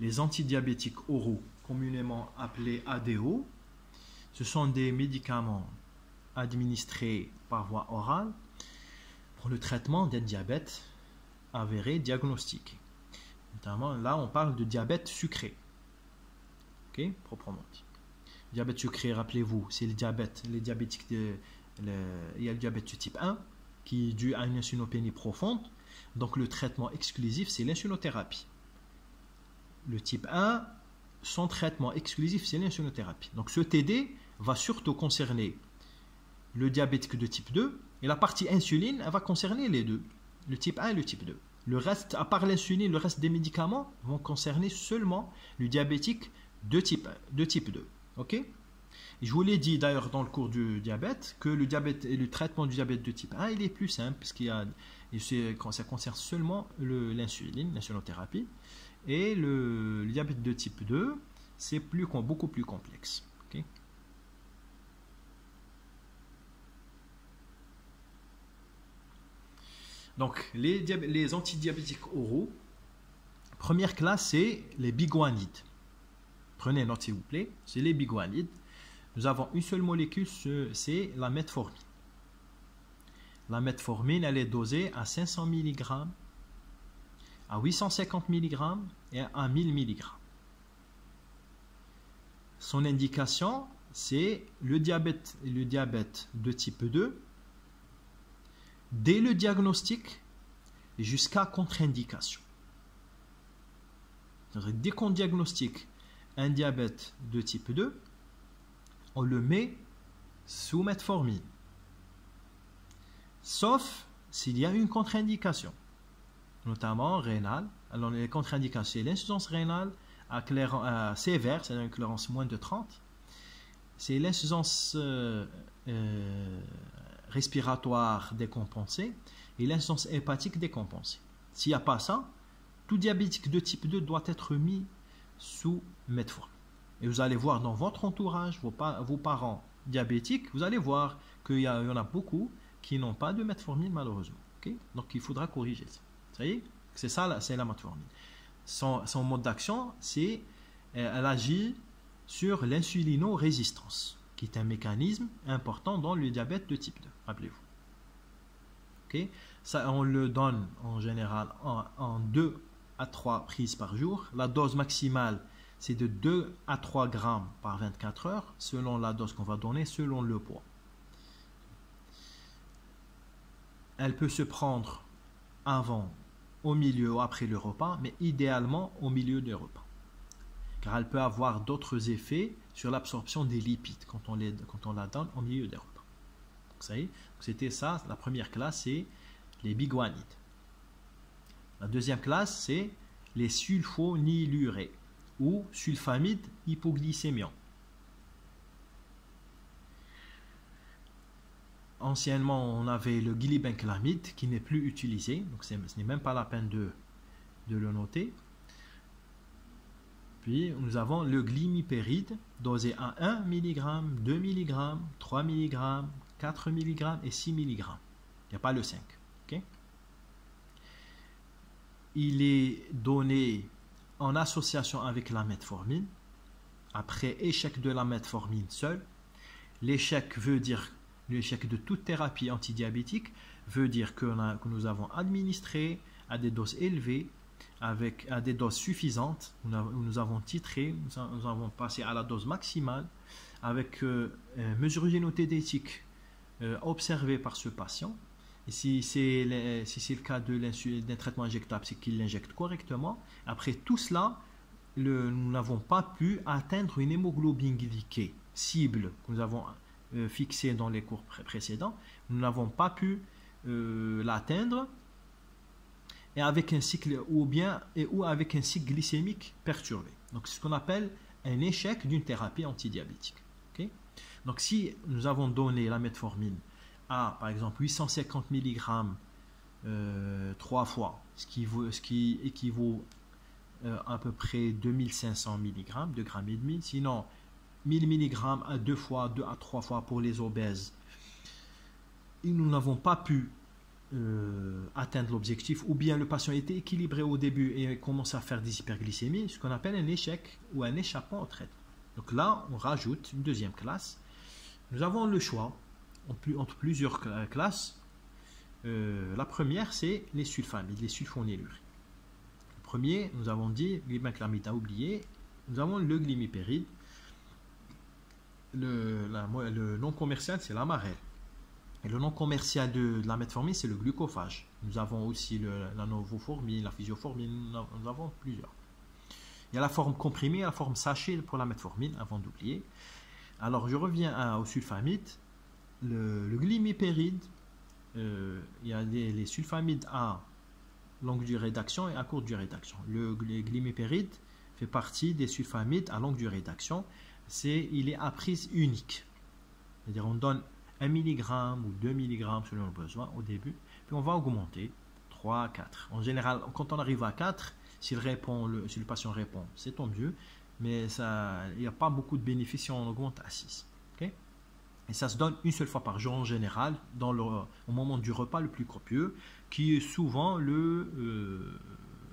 les antidiabétiques oraux, communément appelés ADO, ce sont des médicaments administrés par voie orale pour le traitement d'un diabète avéré diagnostiqué. Notamment, là, on parle de diabète sucré. Ok, proprement dit. Diabète sucré, rappelez-vous, c'est le diabète, les diabétiques il y a le diabète de type 1 qui est dû à une insulinopénie profonde. Donc le traitement exclusif, c'est l'insulinothérapie. Le type 1, son traitement exclusif, c'est l'insulinothérapie. Donc ce TD va surtout concerner le diabétique de type 2 et la partie insuline, elle va concerner les deux, le type 1 et le type 2. Le reste, à part l'insuline, le reste des médicaments vont concerner seulement le diabétique de type 2. Ok? Je vous l'ai dit d'ailleurs dans le cours du diabète que le diabète et le traitement du diabète de type 1 il est plus simple parce ça concerne seulement l'insuline, l'insulinothérapie, et le diabète de type 2 c'est beaucoup plus complexe. Okay? Donc les antidiabétiques oraux, première classe c'est les biguanides. Prenez note s'il vous plaît, c'est les biguanides. Nous avons une seule molécule, c'est la metformine. La metformine, elle est dosée à 500 mg, à 850 mg et à 1000 mg. Son indication, c'est le diabète de type 2, dès le diagnostic jusqu'à contre-indication. Dès qu'on diagnostique un diabète de type 2, on le met sous metformine. Sauf s'il y a une contre-indication, notamment rénale. Alors les contre-indications, c'est l'insuffisance rénale sévère, c'est-à-dire une clairance moins de 30. C'est l'insuffisance respiratoire décompensée et l'insuffisance hépatique décompensée. S'il n'y a pas ça, tout diabétique de type 2 doit être mis sous metformine. Et vous allez voir dans votre entourage, vos parents diabétiques, vous allez voir qu'il y en a beaucoup qui n'ont pas de metformine malheureusement. Okay? Donc il faudra corriger ça. Ça y est, c'est ça, c'est la metformine. Son mode d'action, c'est elle agit sur l'insulinorésistance, qui est un mécanisme important dans le diabète de type 2. Rappelez-vous. Okay? Ça, on le donne en général en 2 à 3 prises par jour. La dose maximale, c'est de 2 à 3 grammes par 24 heures, selon la dose qu'on va donner, selon le poids. Elle peut se prendre avant, au milieu ou après le repas, mais idéalement au milieu des repas. Car elle peut avoir d'autres effets sur l'absorption des lipides quand on la donne au milieu des repas. Ça y est, c'était ça, la première classe, c'est les biguanides. La deuxième classe, c'est les sulfonylurées ou sulfamide hypoglycémiant. Anciennement, on avait le glibenclamide qui n'est plus utilisé, donc ce n'est même pas la peine de le noter. Puis nous avons le glimipéride dosé à 1 mg, 2 mg, 3 mg, 4 mg et 6 mg. Il n'y a pas le 5. Okay? Il est donné en association avec la metformine, après échec de la metformine seule. L'échec veut dire, l'échec de toute thérapie antidiabétique veut dire que nous avons administré à des doses élevées, à des doses suffisantes, nous avons titré, nous avons passé à la dose maximale, avec mesure génoténétique observée par ce patient. Et si c'est le cas d'un traitement injectable, c'est qu'il l'injecte correctement. Après tout cela, nous n'avons pas pu atteindre une hémoglobine glyquée cible que nous avons fixée dans les cours précédents. Nous n'avons pas pu l'atteindre et avec un cycle ou avec un cycle glycémique perturbé. Donc c'est ce qu'on appelle un échec d'une thérapie antidiabétique. Okay? Donc si nous avons donné la metformine à par exemple 850 mg 3 fois, ce qui équivaut à peu près 2500 mg, 2 grammes et demi, sinon 1000 mg à 2 à 3 fois pour les obèses. Et nous n'avons pas pu atteindre l'objectif, ou bien le patient était équilibré au début et commence à faire des hyperglycémies, ce qu'on appelle un échec ou un échappement au traitement. Donc là, on rajoute une deuxième classe. Nous avons le choix entre plusieurs classes. La première, c'est les sulfamides, les sulfonylurées. Le premier, nous avons dit, glimaclamide à oublier. Nous avons le glimipéride. Le nom commercial, c'est l'amarel. Et le nom commercial de la metformine, c'est le glucophage. Nous avons aussi la novoformine, la physioformine, nous avons plusieurs. Il y a la forme comprimée et la forme sachet pour la metformine, avant d'oublier. Alors, je reviens au sulfamide. Le glimipéride, il y a les sulfamides à longue durée d'action et à courte durée d'action. Le glimipéride fait partie des sulfamides à longue durée d'action. Il est à prise unique. C'est-à-dire, on donne 1 mg ou 2 mg selon le besoin au début, puis on va augmenter 3, 4. En général, quand on arrive à 4, si le patient répond, c'est tant mieux, mais il n'y a pas beaucoup de bénéfices si on augmente à 6. Okay? Et ça se donne une seule fois par jour en général, au moment du repas le plus copieux, qui est souvent le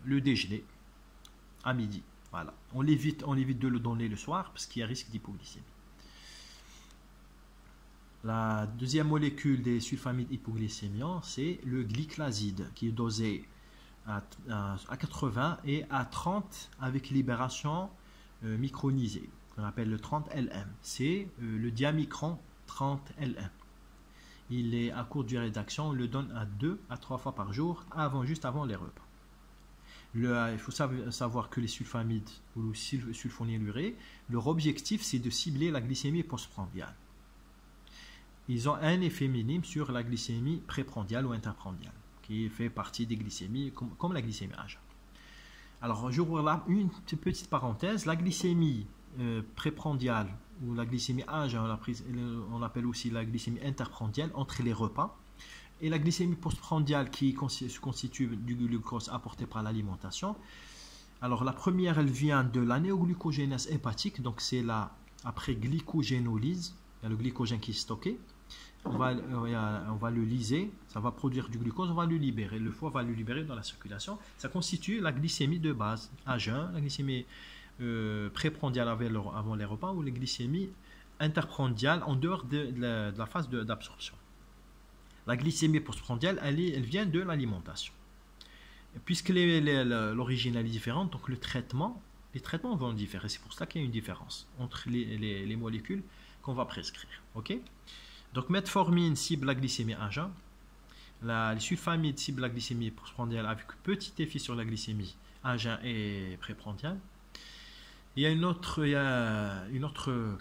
déjeuner, à midi. Voilà. On évite de le donner le soir, parce qu'il y a risque d'hypoglycémie. La deuxième molécule des sulfamides hypoglycémiants, c'est le glyclaside, qui est dosé à 80 et à 30 avec libération micronisée, qu'on appelle le 30 LM. C'est le diamicron 30 LM. Il est à courte durée d'action, on le donne à 2 à 3 fois par jour, juste avant les repas. Il faut savoir que les sulfamides ou le sulfonylurée, leur objectif, c'est de cibler la glycémie postprandiale. Ils ont un effet minime sur la glycémie préprandiale ou interprandiale, qui fait partie des glycémies, comme la glycémie à jeun. Alors, j'ouvre là une petite parenthèse. La glycémie préprandiale ou la glycémie à jeun, on l'appelle aussi la glycémie interprandiale entre les repas, et la glycémie postprandiale qui se constitue du glucose apporté par l'alimentation. Alors, la première, elle vient de la néoglucogénèse hépatique, donc c'est après glycogénolyse, il y a le glycogène qui est stocké. On va le lyser, ça va produire du glucose, on va le libérer. Le foie va le libérer dans la circulation. Ça constitue la glycémie de base à jeun, la glycémie préprandiale avant les repas, ou la glycémie interprandiale en dehors de la phase d'absorption. La glycémie postprandiale, elle vient de l'alimentation. Puisque l'origine est différente, donc les traitements vont différer. C'est pour ça qu'il y a une différence entre les molécules qu'on va prescrire. Ok? Donc, metformine cible la glycémie à jeun. Les sulfamides cible la glycémie postprandiale avec petit effet sur la glycémie à jeun et préprandiale. Il y a une autre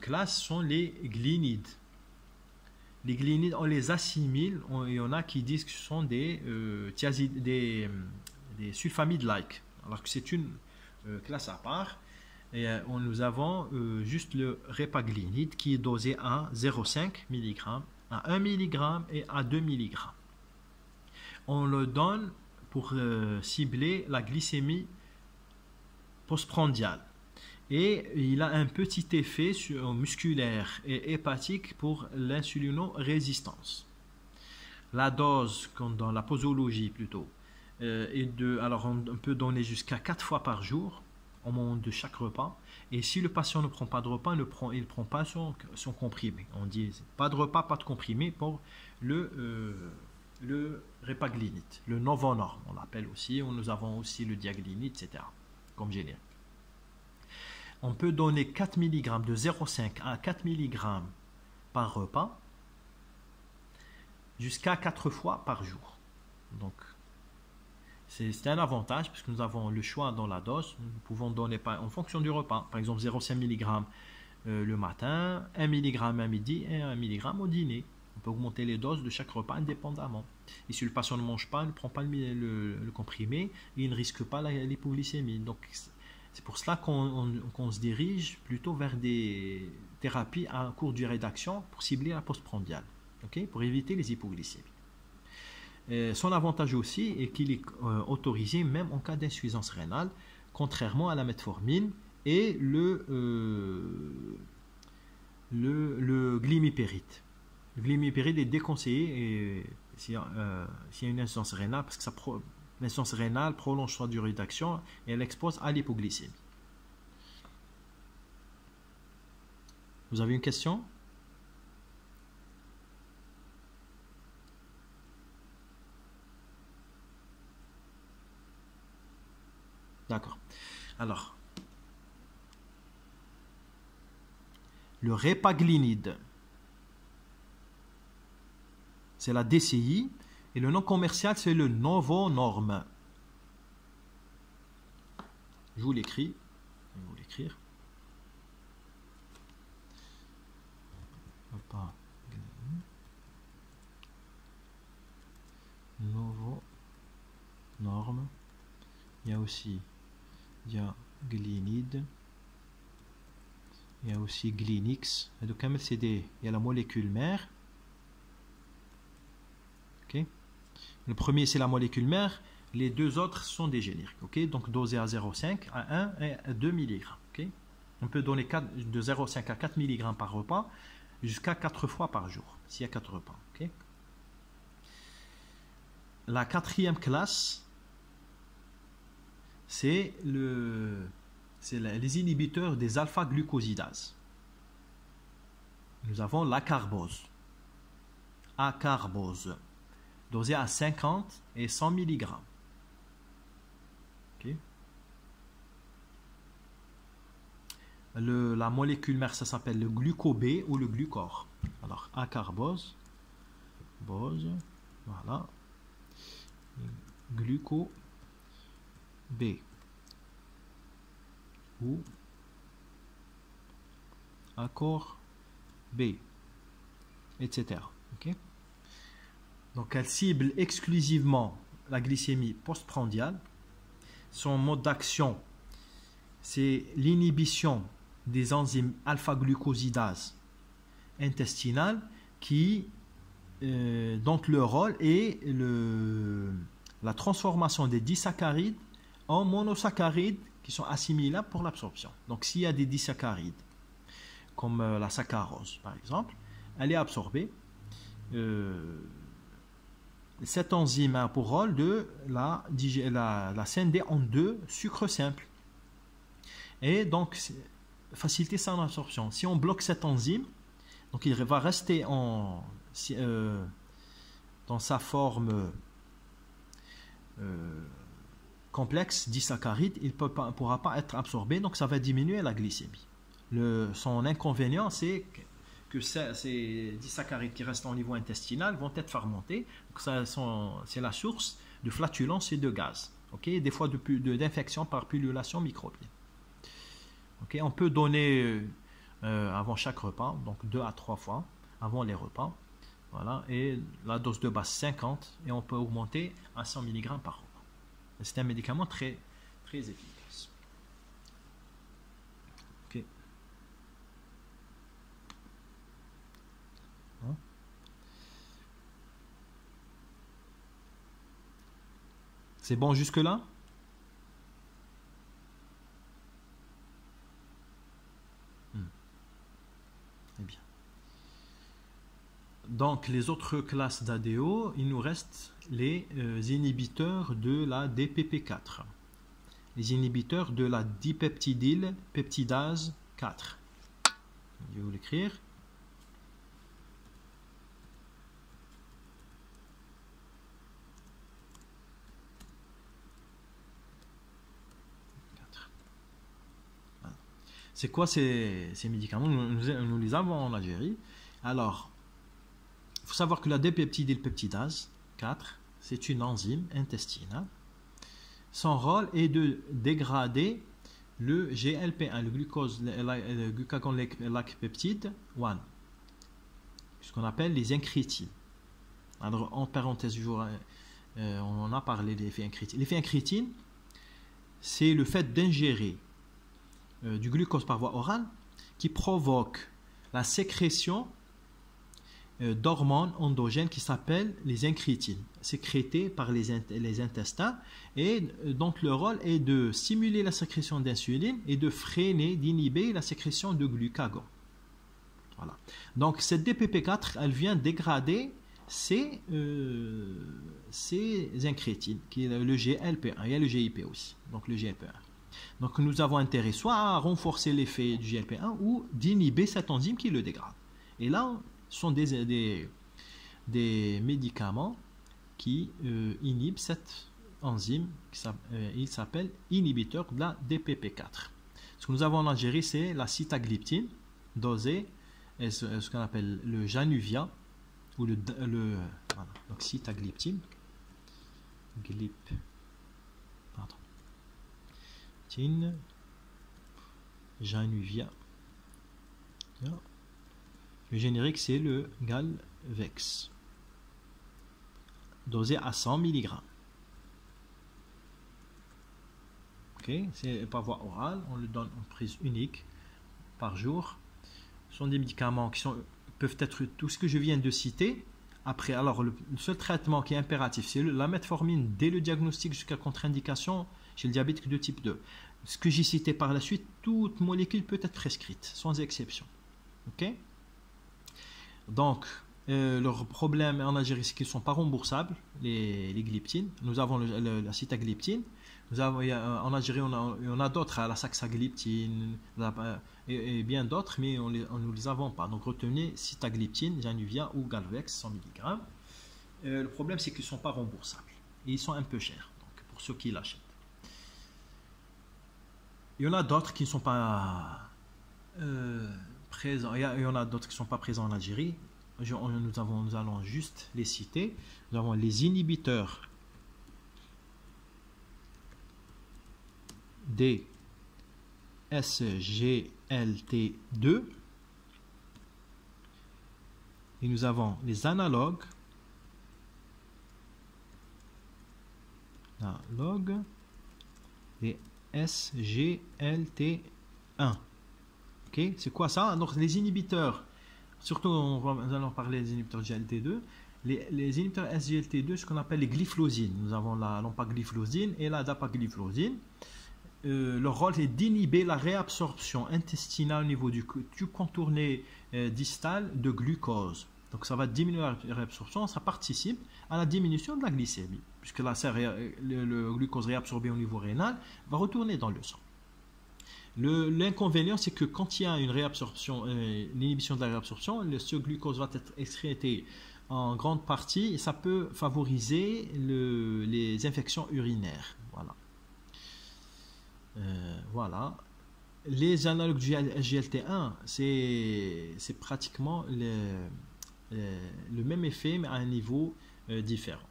classe, sont les glinides. Les glinides, on les assimile. Il y en a qui disent que ce sont des sulfamides-like, alors que c'est une classe à part. Et nous avons juste le répaglinide qui est dosé à 0,5 mg, à 1 mg et à 2 mg. On le donne pour cibler la glycémie postprandiale. Et il a un petit effet musculaire et hépatique pour l'insulinorésistance. La dose, comme dans la posologie plutôt, alors on peut donner jusqu'à 4 fois par jour au moment de chaque repas. Et si le patient ne prend pas de repas, il ne prend pas son comprimé. On dit pas de repas, pas de comprimé pour le répaglinide, le novonorm, on l'appelle aussi. Nous avons aussi le diaglinide, etc. comme générique. On peut donner 4 mg, de 0,5 à 4 mg par repas, jusqu'à 4 fois par jour. Donc, c'est un avantage puisque nous avons le choix dans la dose. Nous pouvons donner en fonction du repas. Par exemple, 0,5 mg le matin, 1 mg à midi et 1 mg au dîner. On peut augmenter les doses de chaque repas indépendamment. Et si le patient ne mange pas, ne prend pas le comprimé, il ne risque pas l'hypoglycémie. Donc, c'est pour cela qu'on se dirige plutôt vers des thérapies à courte durée d'action pour cibler la postprandiale, okay, pour éviter les hypoglycémies. Son avantage aussi est qu'il est autorisé même en cas d'insuffisance rénale, contrairement à la metformine et le glimipéride. Le glimipéride est déconseillé s'il y a une insuffisance rénale, parce que l'insuffisance rénale prolonge sa durée d'action et elle expose à l'hypoglycémie. Vous avez une question? D'accord. Alors, le répaglinide, c'est la DCI, et le nom commercial, c'est le Novonorm. Je vous l'écris. Je vais vous l'écrire. Novonorm. Il y a aussi glinide. Il y a aussi Glinix. Et donc, il y a la molécule mère. Okay. Le premier, c'est la molécule mère. Les deux autres sont des génériques. Okay. Donc, dosé à 0,5, à 1 et à 2 mg. Okay. On peut donner de 0,5 à 4 mg par repas jusqu'à 4 fois par jour, s'il y a 4 repas. Okay. La quatrième classe, c'est les inhibiteurs des alpha-glucosidases. Nous avons l'acarbose. Acarbose, dosé à 50 et 100 mg. Okay. La molécule mère, ça s'appelle le gluco-B ou le glucor. Alors, acarbose, voilà, gluco-B ou accord B, etc. Okay. Donc elle cible exclusivement la glycémie postprandiale. Son mode d'action, c'est l'inhibition des enzymes alpha-glucosidase intestinales qui, dont le rôle est la transformation des disaccharides en monosaccharides qui sont assimilables pour l'absorption. Donc s'il y a des disaccharides, comme la saccharose par exemple, elle est absorbée. Cette enzyme a pour rôle de la scinder en deux sucres simples. Et donc, faciliter son absorption. Si on bloque cette enzyme, donc il va rester dans sa forme complexe disaccharide, il ne pourra pas être absorbé, donc ça va diminuer la glycémie. Son inconvénient, c'est que ces disaccharides qui restent au niveau intestinal vont être fermentés. C'est la source de flatulence et de gaz. Okay? Des fois d'infection par pullulation microbienne. Okay? On peut donner avant chaque repas, donc 2 à 3 fois avant les repas. Voilà. Et la dose de base 50 et on peut augmenter à 100 mg par repas. C'est un médicament très, très efficace. Okay. C'est bon jusque-là? Eh bien. Donc, les autres classes d'ADO, il nous reste les inhibiteurs de la DPP4. Les inhibiteurs de la dipeptidyl peptidase 4. Je vais vous l'écrire. C'est quoi ces médicaments? Nous les avons en Algérie. Alors, il faut savoir que la dipeptidylpeptidase 4, c'est une enzyme intestinale. Son rôle est de dégrader le GLP1, le glucagon-like peptide 1, ce qu'on appelle les incrétines. Alors, en parenthèse, on en a parlé des effets incrétines. L'effet incrétine, c'est le fait d'ingérer du glucose par voie orale qui provoque la sécrétion d'hormones endogènes qui s'appellent les incrétines, sécrétées par les intestins, et donc le rôle est de stimuler la sécrétion d'insuline et de freiner, d'inhiber la sécrétion de glucagon. Voilà. Donc cette DPP4, elle vient dégrader c'est incrétine, qui est le GLP1. Il y a le GIP aussi, donc le GLP1. Donc nous avons intérêt soit à renforcer l'effet du GLP1 ou d'inhiber cet enzyme qui le dégrade. Et là, ce sont des médicaments qui inhibent cette enzyme, il s'appelle inhibiteur de la DPP4. Ce que nous avons en Algérie, c'est la sitagliptine dosée, et ce qu'on appelle le Januvia, ou voilà, donc sitagliptine, Januvia. Le générique, c'est le Galvex, dosé à 100 mg. Okay. C'est par voie orale, on le donne en prise unique par jour. Ce sont des médicaments qui peuvent être tout ce que je viens de citer. Après, alors le seul traitement qui est impératif, c'est la metformine dès le diagnostic jusqu'à contre-indication chez le diabétique de type 2. Ce que j'ai cité par la suite, toute molécule peut être prescrite, sans exception. Ok? Donc, leur problème en Algérie, c'est qu'ils ne sont pas remboursables, les gliptines. Nous avons la sitagliptine. Nous avons, en Algérie, on a d'autres, la saxagliptine et bien d'autres, mais nous ne les avons pas. Donc retenez sitagliptine, Januvia ou Galvex 100 mg. Le problème, c'est qu'ils ne sont pas remboursables. Et ils sont un peu chers, donc, pour ceux qui l'achètent. Il y en a d'autres qui ne sont pas présents. Il y en a d'autres qui ne sont pas présents en Algérie. Nous allons juste les citer. Nous avons les inhibiteurs des SGLT2 et nous avons les analogues des SGLT1. Ok, c'est quoi ça? Donc les inhibiteurs, surtout nous allons parler des inhibiteurs GLT2. Les inhibiteurs SGLT2, ce qu'on appelle les glyphlosines. Nous avons la lompagliflozine et la dapagliflozine. Leur rôle est d'inhiber la réabsorption intestinale au niveau du contourné distal de glucose. Donc ça va diminuer la réabsorption, ça participe à la diminution de la glycémie, puisque le glucose réabsorbé au niveau rénal va retourner dans le sang. L'inconvénient, c'est que quand il y a une réabsorption, l'inhibition de la réabsorption, ce glucose va être excrété en grande partie et ça peut favoriser les infections urinaires. Voilà. Voilà. Les analogues du SGLT1, c'est pratiquement le même effet, mais à un niveau différent.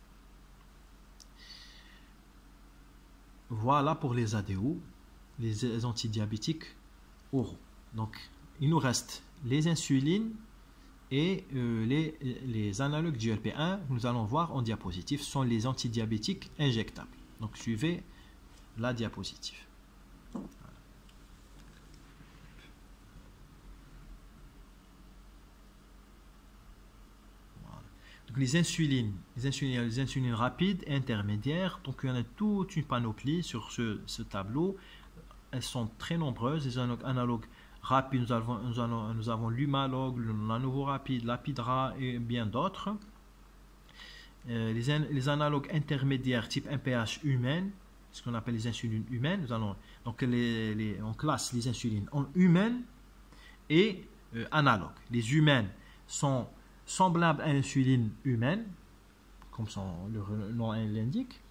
Voilà pour les ADO, les antidiabétiques oraux. Donc, il nous reste les insulines et les analogues du GLP1. Nous allons voir en diapositive, sont les antidiabétiques injectables. Donc, suivez la diapositive. Donc les insulines rapides et intermédiaires. Donc il y en a toute une panoplie sur ce tableau. Elles sont très nombreuses. Les analogues rapides, nous avons l'Humalog, l'Anovorapide, l'Apidra et bien d'autres. Les analogues intermédiaires type MPH humaine, ce qu'on appelle les insulines humaines. On classe les insulines en humaines et analogues. Les humaines sont semblables à l'insuline humaine, comme le nom l'indique,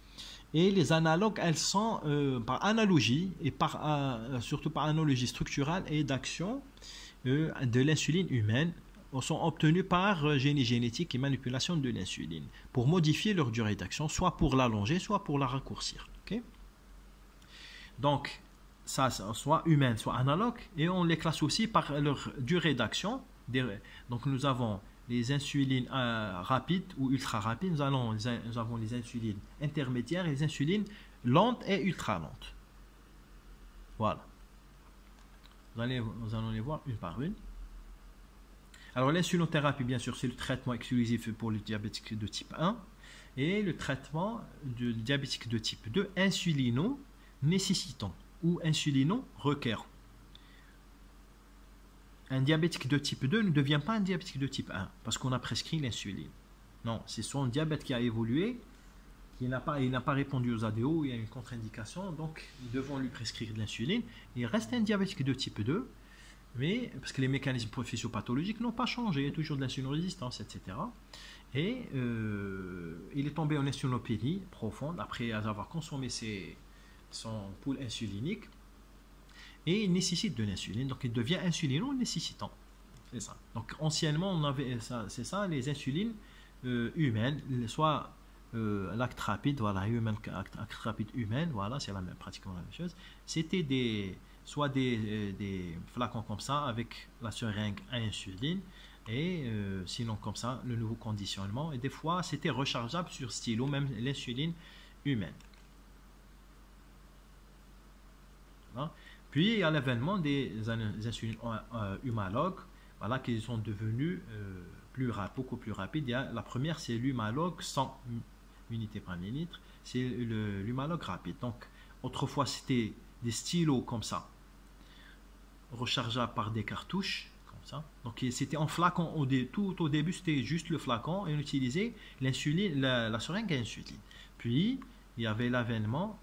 et les analogues, elles sont par analogie et surtout par analogie structurale et d'action de l'insuline humaine, sont obtenues par génie génétique et manipulation de l'insuline pour modifier leur durée d'action, soit pour l'allonger, soit pour la raccourcir. Okay? Donc, ça, soit humaine, soit analogue, et on les classe aussi par leur durée d'action. Donc, nous avons les insulines rapides ou ultra rapides, nous avons les insulines intermédiaires et les insulines lentes et ultra lentes. Voilà. Nous allons les voir une par une. Alors l'insulinothérapie, bien sûr, c'est le traitement exclusif pour le diabétique de type 1 et le traitement du diabétique de type 2 insulino-nécessitant ou insulino-requérant. Un diabétique de type 2 ne devient pas un diabétique de type 1 parce qu'on a prescrit l'insuline. Non, c'est son diabète qui a évolué, il n'a pas répondu aux ADO, il y a une contre-indication, donc nous devons lui prescrire de l'insuline. Il reste un diabétique de type 2, mais parce que les mécanismes physiopathologiques n'ont pas changé, il y a toujours de l'insulinorésistance, etc. Et il est tombé en insulinopénie profonde après avoir consommé son pool insulinique, et il nécessite de l'insuline, donc il devient insulino-nécessitant. C'est ça. Donc anciennement, on avait c'est ça, les insulines humaines, soit l'acte rapide, voilà, acte rapide humaine, voilà, c'est pratiquement la même chose. C'était soit des flacons comme ça avec la seringue à insuline, et sinon comme ça, le nouveau conditionnement. Et des fois, c'était rechargeable sur stylo, même l'insuline humaine. Voilà. Puis il y a l'avènement des insulines humalogues, voilà, qui sont devenus beaucoup plus rapides. La première, c'est l'humalogue 100 unités par millilitre, c'est l'humalogue rapide. Donc autrefois c'était des stylos comme ça, rechargeables par des cartouches comme ça. Donc c'était en flacon, tout au début c'était juste le flacon, et on utilisait l'insuline, la seringue à insuline. Puis il y avait l'avènement,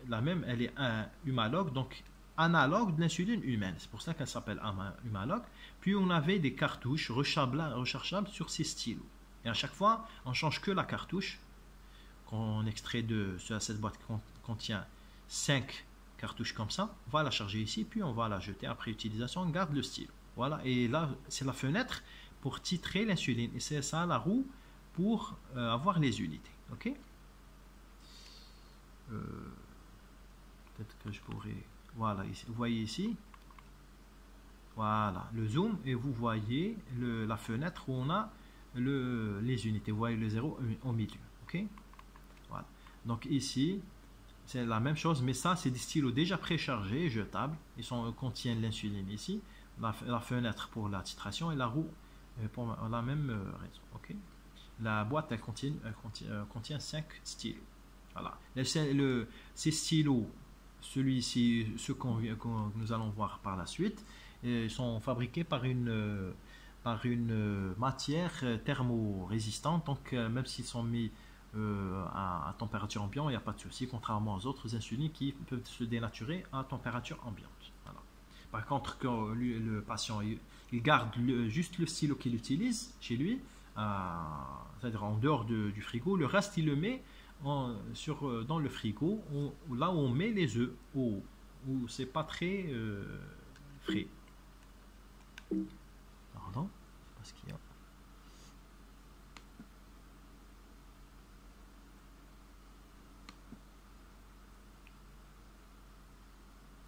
la même, elle est un humalogue, donc analogue de l'insuline humaine, c'est pour ça qu'elle s'appelle humalogue. Puis on avait des cartouches rechargeables sur ces stylos, et à chaque fois on change que la cartouche qu'on extrait de cette boîte qui contient 5 cartouches comme ça. On va la charger ici, puis on va la jeter après utilisation, on garde le stylo. Voilà, et là c'est la fenêtre pour titrer l'insuline, et c'est ça la roue pour avoir les unités. Ok, peut-être que je pourrais, voilà, ici, vous voyez ici, voilà le zoom, et vous voyez la fenêtre où on a les unités, vous voyez le 0 au milieu. Ok, voilà, donc ici c'est la même chose, mais ça c'est des stylos déjà préchargés, jetables, contiennent l'insuline ici, la fenêtre pour la titration, et la roue pour la même raison. Ok, la boîte elle contient 5 stylos. Voilà, ces stylos, celui-ci, ceux que nous allons voir par la suite, sont fabriqués par une matière thermorésistante, donc même s'ils sont mis à température ambiante, il n'y a pas de souci, contrairement aux autres insulines qui peuvent se dénaturer à température ambiante. Voilà. Par contre, quand le patient il garde juste le stylo qu'il utilise chez lui, c'est-à-dire en dehors du frigo, le reste il le met dans le frigo, là où on met les œufs, où c'est pas très frais. Pardon, je sais pas ce qu'il y a.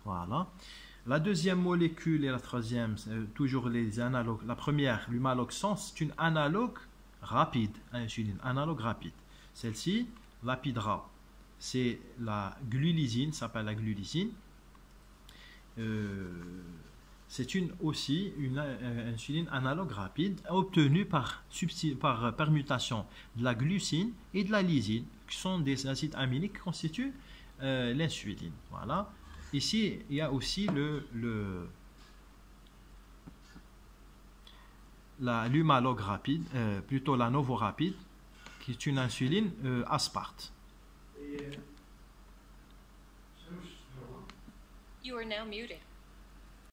Voilà. La deuxième molécule et la troisième, toujours les analogues. La première, l'humalogue 100, c'est une analogue rapide à insuline, analogue rapide. Celle-ci, l'Apidra, c'est la glulizine, ça s'appelle la glulizine. C'est aussi une insuline analogue rapide obtenue par permutation de la glucine et de la lysine, qui sont des acides aminiques qui constituent l'insuline. Voilà. Ici, il y a aussi l'humalogue rapide, plutôt la novorapide, qui est une insuline asparte. You are now muted.